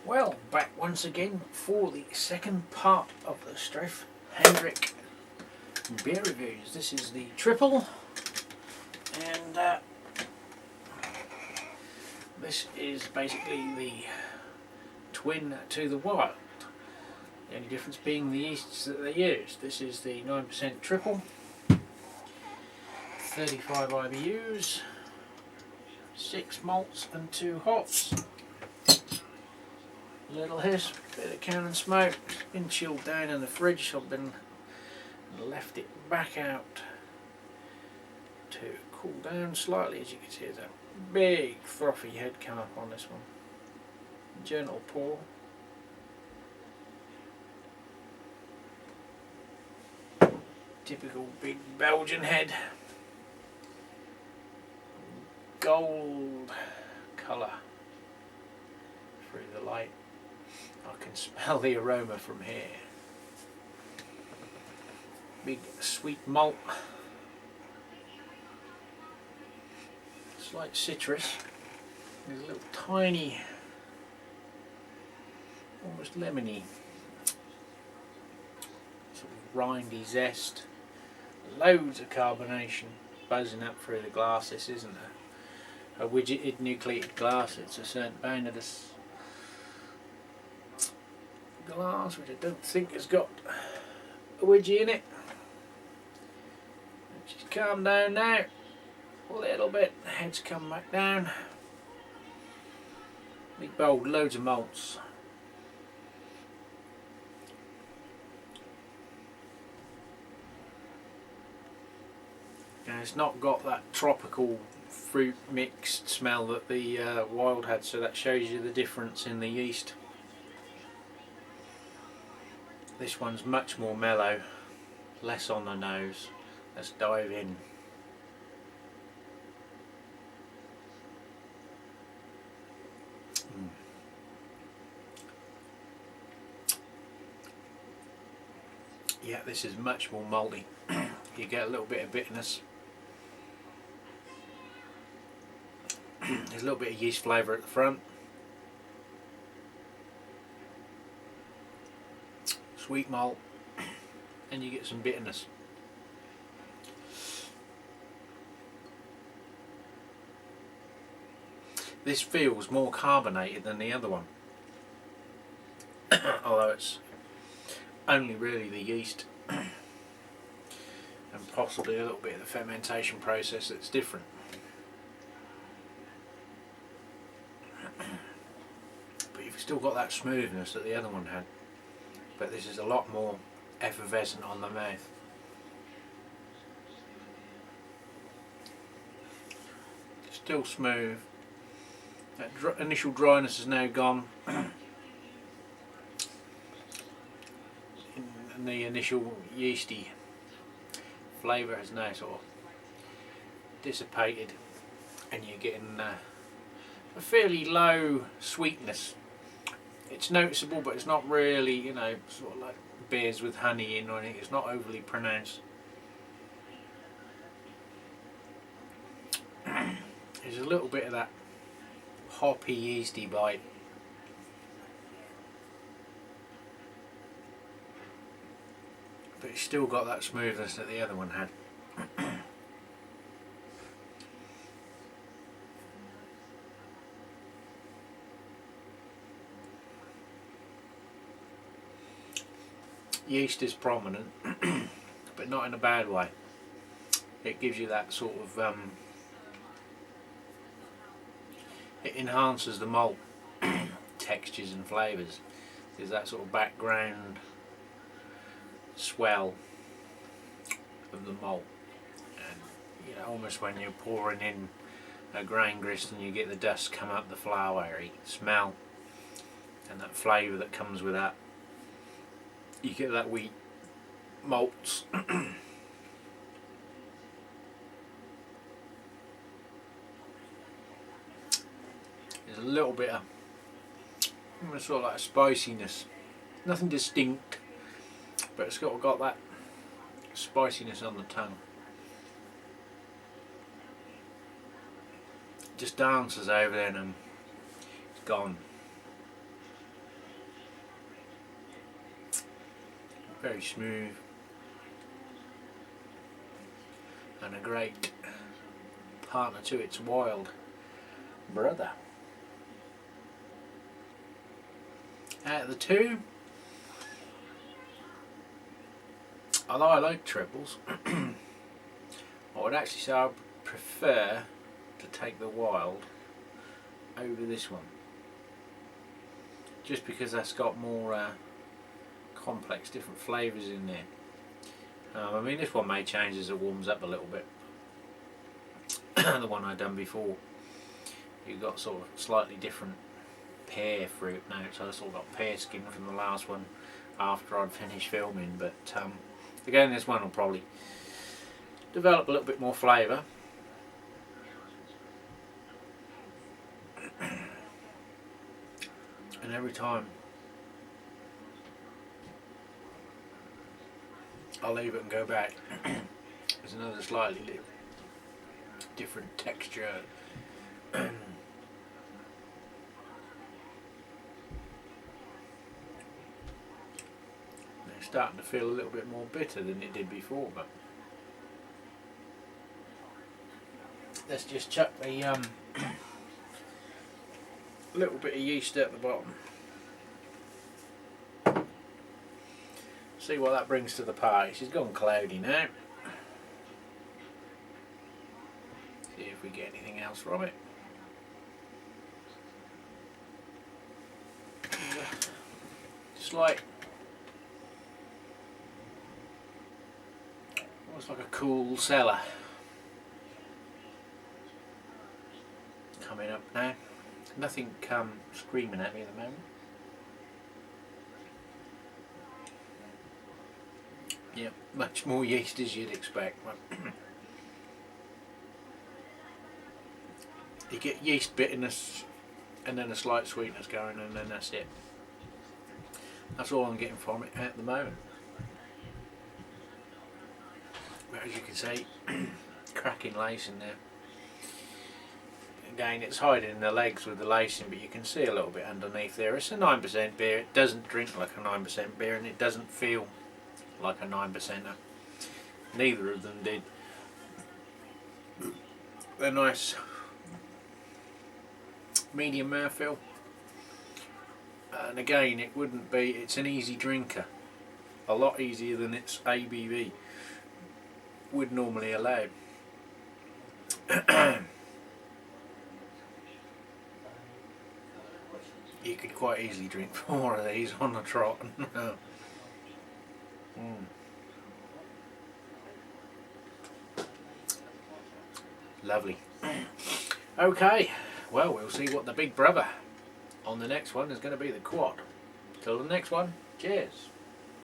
Well, back once again for the second part of the Straffe Hendrik beer reviews. This is the Tripel, and this is basically the twin to the Wild. The only difference being the yeasts that they use. This is the 9% Tripel, 35 IBUs, 6 malts and 2 hops. Little hiss, bit of can and smoke. It's been chilled down in the fridge. I've been left it back out to cool down slightly. As you can see, there's a big frothy head come up on this one. Gentle pour. Typical big Belgian head. Gold colour through the light. I can smell the aroma from here. Big sweet malt. Slight citrus. There's a little tiny, almost lemony, sort of rindy zest. Loads of carbonation buzzing up through the glass. This isn't a widgeted nucleated glass, it's a certain bone of this glass which I don't think has got a widgie in it. Just calm down now a little bit, the head's come back down. Big bowl, loads of malts. And it's not got that tropical fruit mixed smell that the Wild had, so that shows you the difference in the yeast. This one's much more mellow, less on the nose. Let's dive in. Yeah, this is much more malty. You get a little bit of bitterness. There's a little bit of yeast flavour at the front. Sweet malt, and you get some bitterness. This feels more carbonated than the other one, although it's only really the yeast and possibly a little bit of the fermentation process that's different. But you've still got that smoothness that the other one had. But this is a lot more effervescent on the mouth. Still smooth. That initial dryness is now gone. And the initial yeasty flavour has now sort of dissipated, and you're getting a fairly low sweetness. It's noticeable, but it's not really, you know, sort of like beers with honey in or anything. It's not overly pronounced. There's a little bit of that hoppy, yeasty bite. But it's still got that smoothness that the other one had. Yeast is prominent, but not in a bad way. It gives you that sort of, it enhances the malt textures and flavours. There's that sort of background swell of the malt, and you know, almost when you're pouring in a grain grist and you get the dust come up the floury smell and that flavour that comes with that. You get that wheat malts. There's a little bit of almost sort of like a spiciness. Nothing distinct, but it's got that spiciness on the tongue. Just dances over there and it's gone. very smooth, and a great partner to its wild brother. Out of the two, although I like triples, I would actually say I prefer to take the wild over this one, just because that's got more complex different flavours in there. I mean, this one may change as it warms up a little bit. The one I've done before, you've got sort of slightly different pear fruit now, so I sort of got pear skin from the last one after I'd finished filming, but again, this one will probably develop a little bit more flavour. And every time I'll leave it and go back, there's another slightly different texture. They're starting to feel a little bit more bitter than it did before, but let's just chuck the little bit of yeast at the bottom. See what that brings to the party. She's gone cloudy now. See if we get anything else from it. Just like, almost like a cool cellar coming up now. Nothing screaming at me at the moment. Yep, much more yeast as you'd expect. You get yeast bitterness and then a slight sweetness going, and then that's it. That's all I'm getting from it at the moment. But as you can see, cracking lace in there. Again, it's hiding in the legs with the lacing, but you can see a little bit underneath there. It's a 9% beer. It doesn't drink like a 9% beer, and it doesn't feel like a 9%er. Neither of them did. They're nice medium mouthfeel, and again, it wouldn't be. It's an easy drinker, a lot easier than its ABV would normally allow. You could quite easily drink 4 of these on the trot. Lovely. Okay, well, we'll see what the big brother on the next one is going to be, the quad. Till the next one, cheers.